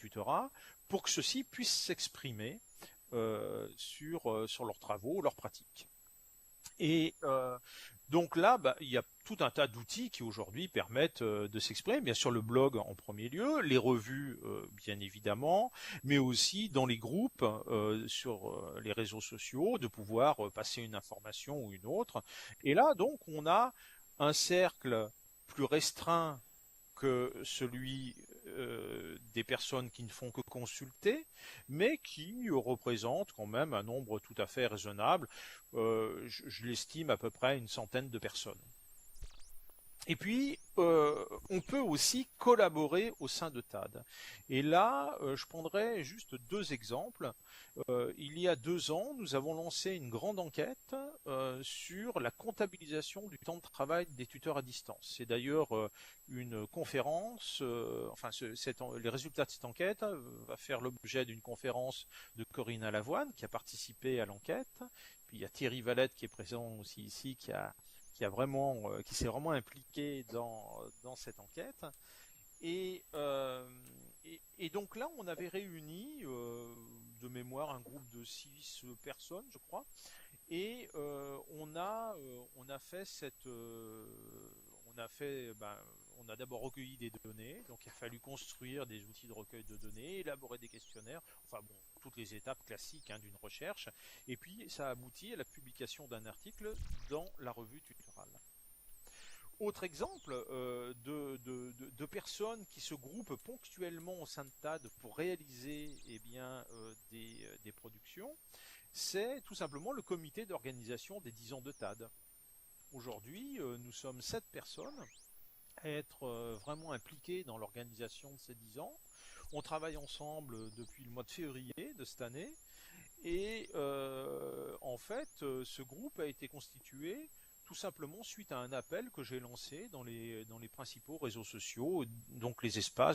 tutorat pour que ceux-ci puissent s'exprimer sur leurs travaux, leurs pratiques. Et donc là, il y a tout un tas d'outils qui aujourd'hui permettent de s'exprimer. Bien sûr, le blog en premier lieu, les revues, bien évidemment, mais aussi dans les groupes, sur les réseaux sociaux, de pouvoir passer une information ou une autre. Et là, donc, on a un cercle plus restreint que celui des personnes qui ne font que consulter, mais qui représente quand même un nombre tout à fait raisonnable. Je l'estime à peu près une centaine de personnes. Et puis, on peut aussi collaborer au sein de TAD. Et là, je prendrai juste deux exemples. Il y a 2 ans, nous avons lancé une grande enquête sur la comptabilisation du temps de travail des tuteurs à distance. C'est d'ailleurs une conférence, les résultats de cette enquête va faire l'objet d'une conférence de Corinna Lavoine, qui a participé à l'enquête. Puis il y a Thierry Valette qui est présent aussi ici, qui s'est vraiment impliqué dans cette enquête. Et, donc là, on avait réuni de mémoire un groupe de 6 personnes, je crois, et on a d'abord recueilli des données, donc il a fallu construire des outils de recueil de données, élaborer des questionnaires, enfin bon, toutes les étapes classiques d'une recherche, et puis ça a abouti à la publication d'un article dans la revue Tutoral. Autre exemple de personnes qui se groupent ponctuellement au sein de TAD pour réaliser des productions, c'est tout simplement le comité d'organisation des 10 ans de TAD. Aujourd'hui, nous sommes 7 personnes à être vraiment impliquées dans l'organisation de ces 10 ans. On travaille ensemble depuis le mois de février de cette année et en fait, ce groupe a été constitué tout simplement suite à un appel que j'ai lancé dans les principaux réseaux sociaux, donc les espaces